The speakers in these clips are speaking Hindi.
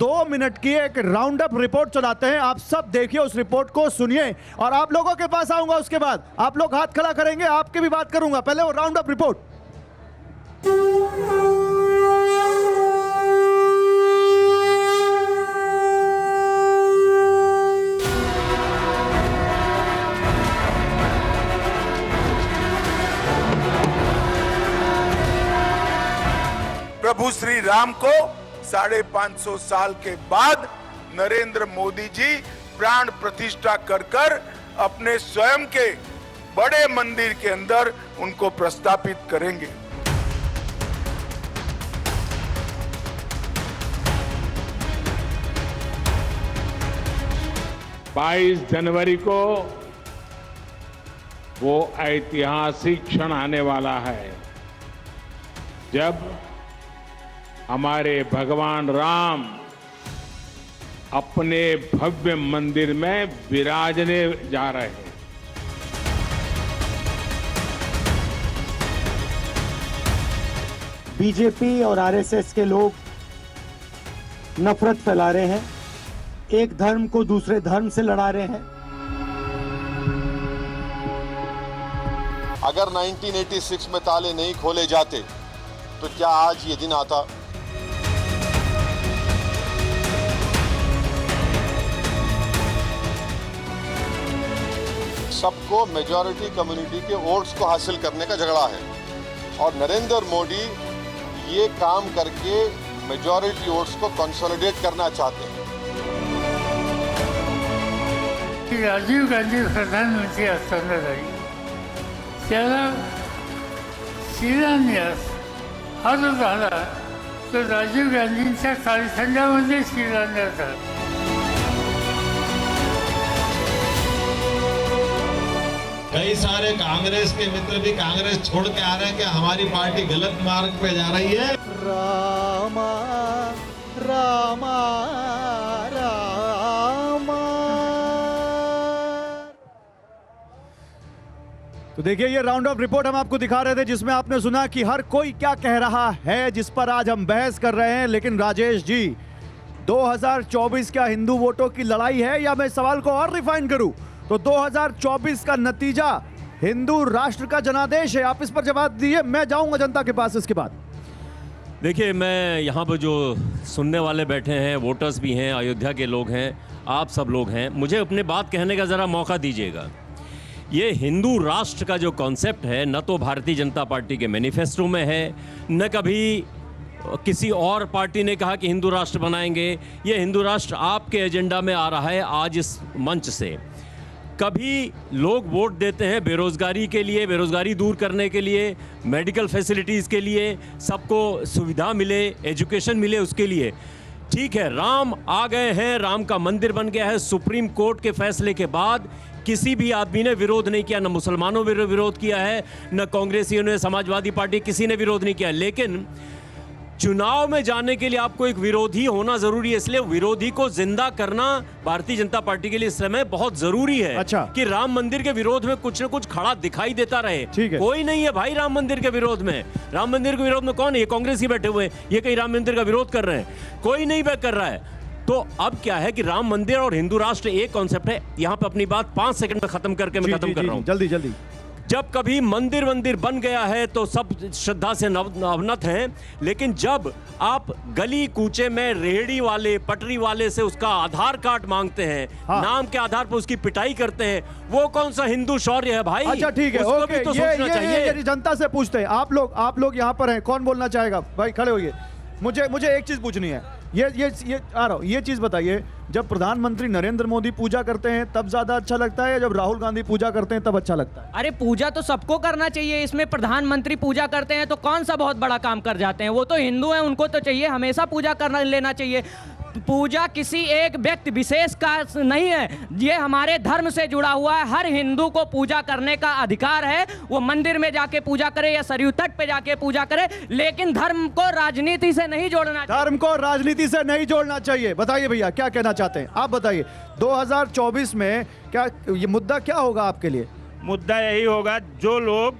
2 मिनट की एक राउंड अप रिपोर्ट चलाते हैं। आप सब देखिए, उस रिपोर्ट को सुनिए और आप लोगों के पास आऊंगा। उसके बाद आप लोग हाथ खड़ा करेंगे, आपकी भी बात करूंगा। पहले वो राउंड अप रिपोर्ट। प्रभु श्री राम को 550 साल के बाद नरेंद्र मोदी जी प्राण प्रतिष्ठा कर कर अपने स्वयं के बड़े मंदिर के अंदर उनको प्रस्थापित करेंगे। बाईस जनवरी को वो ऐतिहासिक क्षण आने वाला है जब हमारे भगवान राम अपने भव्य मंदिर में विराजने जा रहे हैं। बीजेपी और आरएसएस के लोग नफरत फैला रहे हैं, एक धर्म को दूसरे धर्म से लड़ा रहे हैं। अगर 1986 में ताले नहीं खोले जाते तो क्या आज ये दिन आता? सबको मेजॉरिटी कम्युनिटी के वोट्स को हासिल करने का झगड़ा है और नरेंद्र मोदी ये काम करके मेजॉरिटी वोट्स को कंसोलिडेट करना चाहते हैं। राजीव गांधी प्रधानमंत्री असताना त्याला शिलान्यास हा जो झाला तो राजीव गांधींच्या कालखंडामध्ये शिलान्यास झाला। कई सारे कांग्रेस के मित्र भी कांग्रेस छोड़ के आ रहे हैं कि हमारी पार्टी गलत मार्ग पे जा रही है। रामा रामा रामा। तो देखिए, ये राउंड ऑफ रिपोर्ट हम आपको दिखा रहे थे जिसमें आपने सुना कि हर कोई क्या कह रहा है, जिस पर आज हम बहस कर रहे हैं। लेकिन राजेश जी, 2024 क्या हिंदू वोटों की लड़ाई है, या मैं सवाल को और रिफाइन करूं तो 2024 का नतीजा हिंदू राष्ट्र का जनादेश है? आप इस पर जवाब दीजिए, मैं जाऊंगा जनता के पास इसके बाद। देखिए, मैं यहाँ पर जो सुनने वाले बैठे हैं, वोटर्स भी हैं, अयोध्या के लोग हैं, आप सब लोग हैं, मुझे अपनी बात कहने का ज़रा मौका दीजिएगा। ये हिंदू राष्ट्र का जो कॉन्सेप्ट है, न तो भारतीय जनता पार्टी के मैनिफेस्टो में है, न कभी किसी और पार्टी ने कहा कि हिंदू राष्ट्र बनाएंगे। ये हिंदू राष्ट्र आपके एजेंडा में आ रहा है आज इस मंच से। कभी लोग वोट देते हैं बेरोज़गारी के लिए, बेरोज़गारी दूर करने के लिए, मेडिकल फैसिलिटीज़ के लिए, सबको सुविधा मिले, एजुकेशन मिले, उसके लिए। ठीक है, राम आ गए हैं, राम का मंदिर बन गया है। सुप्रीम कोर्ट के फैसले के बाद किसी भी आदमी ने विरोध नहीं किया, न मुसलमानों ने विरोध किया है, न कांग्रेसियों ने, समाजवादी पार्टी, किसी ने विरोध नहीं किया। लेकिन चुनाव में जाने के लिए आपको एक विरोधी होना जरूरी है, इसलिए विरोधी को जिंदा करना भारतीय जनता पार्टी के लिए इस समय बहुत जरूरी है। अच्छा। कि राम मंदिर के विरोध में कुछ न कुछ खड़ा दिखाई देता रहे। ठीक है। कोई नहीं है भाई राम मंदिर के विरोध में। राम मंदिर के विरोध में कौन है? ये कांग्रेस ही बैठे हुए हैं, ये कहीं राम मंदिर का विरोध कर रहे हैं? कोई नहीं कर रहा है। तो अब क्या है कि राम मंदिर और हिंदू राष्ट्र एक कॉन्सेप्ट है। यहां पे अपनी बात 5 सेकंड में खत्म करके मैं खत्म कर रहा हूं। जल्दी जल्दी। जब कभी मंदिर बन गया है तो सब श्रद्धा से अवनत हैं, लेकिन जब आप गली कूचे में रेहड़ी वाले, पटरी वाले से उसका आधार कार्ड मांगते हैं, नाम के आधार पर उसकी पिटाई करते हैं, वो कौन सा हिंदू शौर्य है भाई? अच्छा ठीक है, उसको ओके, भी तो सोचना चाहिए। ये जनता से पूछते हैं। आप लोग यहाँ पर हैं, कौन बोलना चाहेगा? भाई खड़े होइए, मुझे एक चीज पूछनी है। ये आ रहा हूं, ये चीज बताइए, जब प्रधानमंत्री नरेंद्र मोदी पूजा करते हैं तब ज्यादा अच्छा लगता है, या जब राहुल गांधी पूजा करते हैं तब अच्छा लगता है? अरे पूजा तो सबको करना चाहिए, इसमें प्रधानमंत्री पूजा करते हैं तो कौन सा बहुत बड़ा काम कर जाते हैं? वो तो हिंदू हैं, उनको तो चाहिए हमेशा पूजा करना लेना चाहिए। पूजा किसी एक व्यक्ति विशेष का नहीं है, ये हमारे धर्म से जुड़ा हुआ है। हर हिंदू को पूजा करने का अधिकार है, वो मंदिर में जाके पूजा करे या सरयू तट पे जाके पूजा करे, लेकिन धर्म को राजनीति से नहीं जोड़ना चाहिए। धर्म को राजनीति से नहीं जोड़ना चाहिए। बताइए भैया, क्या कहना चाहते हैं आप? बताइए 2024 में क्या ये मुद्दा क्या होगा आपके लिए? मुद्दा यही होगा, जो लोग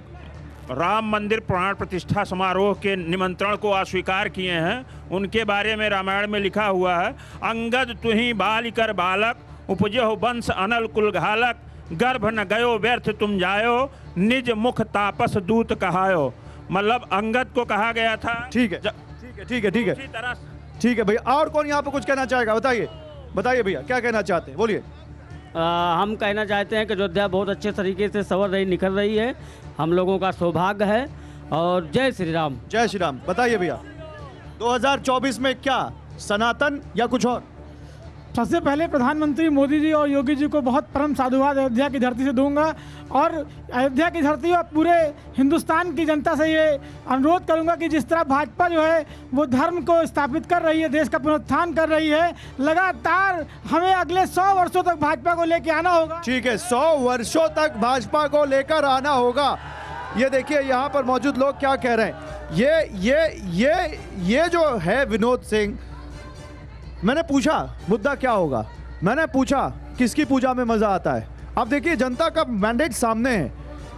राम मंदिर प्राण प्रतिष्ठा समारोह के निमंत्रण को अस्वीकार किए हैं, उनके बारे में रामायण में लिखा हुआ है, अंगद तुही बाल कर बालक, उपजो वंश अनल कुल घालक, गर्भ न गयो व्यर्थ तुम जायो, निज मुख तापस दूत कहायो। मतलब अंगद को कहा गया था। ठीक है ठीक है ठीक है उसी तरह ठीक है भैया। और कौन यहाँ पे कुछ कहना चाहेगा? बताइए बताइए भैया, क्या कहना चाहते हैं, बोलिए। हम कहना चाहते हैं कि अयोध्या बहुत अच्छे तरीके से संवर रही, निखर रही है, हम लोगों का सौभाग्य है। और जय श्री राम। जय श्री राम। बताइए भैया, 2024 में क्या सनातन या कुछ और? सबसे पहले प्रधानमंत्री मोदी जी और योगी जी को बहुत परम साधुवाद अयोध्या की धरती से दूंगा, और अयोध्या की धरती और पूरे हिंदुस्तान की जनता से ये अनुरोध करूंगा कि जिस तरह भाजपा जो है वो धर्म को स्थापित कर रही है, देश का पुनरुत्थान कर रही है, लगातार हमें अगले 100 वर्षों तक भाजपा को लेकर आना होगा। ठीक है, 100 वर्षों तक भाजपा को लेकर आना होगा। ये देखिए यहाँ पर मौजूद लोग क्या कह रहे हैं। ये जो है विनोद सिंह, मैंने पूछा मुद्दा क्या होगा, मैंने पूछा किसकी पूजा में मजा आता है। अब देखिए जनता का मैंडेट सामने है,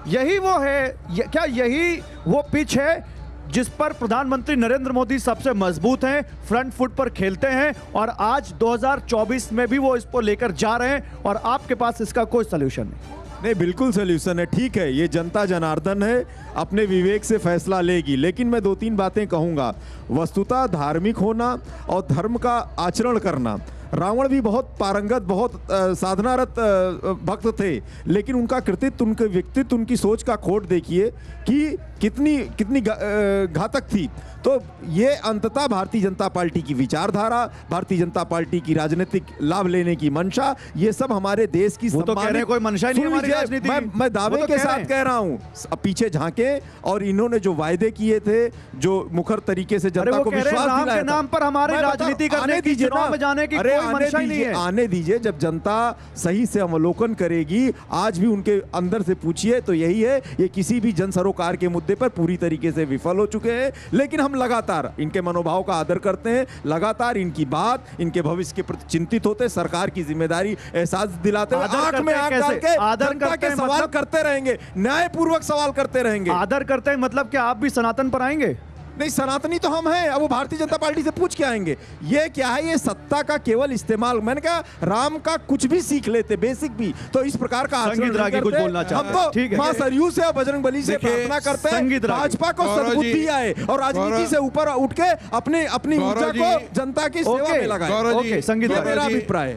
यही वो है, क्या यही वो पिच है जिस पर प्रधानमंत्री नरेंद्र मोदी सबसे मजबूत हैं, फ्रंट फुट पर खेलते हैं, और आज 2024 में भी वो इसको लेकर जा रहे हैं, और आपके पास इसका कोई सलूशन नहीं। बिल्कुल सोल्यूशन है। ठीक है, ये जनता जनार्दन है, अपने विवेक से फैसला लेगी, लेकिन मैं 2-3 बातें कहूँगा। वस्तुतः धार्मिक होना और धर्म का आचरण करना, रावण भी बहुत पारंगत, बहुत साधनारत भक्त थे, लेकिन उनका कृतित्व, उनके व्यक्तित्व, उनकी सोच का खोट देखिए कि कितनी घातक थी। तो ये अंततः भारतीय जनता पार्टी की विचारधारा, भारतीय जनता पार्टी की राजनीतिक लाभ लेने की मंशा, ये सब हमारे देश की तो कह रहे हैं कोई मंशा नहीं हमारी राजनीति। मैं दावे के साथ कह रहा हूँ, पीछे झांके, और इन्होंने जो वायदे किए थे, जो मुखर तरीके से जनता को विश्वास दिलाया था, नाम पर हमारी राजनीति करने की, चुनाव में जाने की कोई मंशा ही नहीं है। आने दीजिए, जब जनता सही से अवलोकन करेगी, आज भी उनके अंदर से पूछिए तो यही है, ये किसी भी जन सरोकार के मुद्दे पर पूरी तरीके से विफल हो चुके हैं। लेकिन हम लगातार इनके मनोभाव का आदर करते हैं, लगातार इनकी बात, इनके भविष्य के प्रति चिंतित होते, सरकार की जिम्मेदारी एहसास दिलाते हुए आंख में आंख डाल के जनता के सवाल करते रहेंगे, न्यायपूर्वक सवाल करते रहेंगे। आदर करते हैं मतलब क्या आप भी सनातन पर आएंगे? नहीं, सनातनी तो हम हैं, अब वो भारतीय जनता पार्टी से पूछ के आएंगे। ये क्या है, ये सत्ता का केवल इस्तेमाल। मैंने कहा राम का कुछ भी सीख लेते, बेसिक भी, तो इस प्रकार का आचरण नहीं करते। कुछ बोलना चाहते हैं? हम तो मां सरयू से और बजरंगबली से प्रार्थना करते हैं भाजपा को सद्बुद्धि आए और राजनीति से ऊपर उठ के अपनी ऊर्जा को जनता की सेवा में लगाए। संगीत मेरा अभिप्राय है।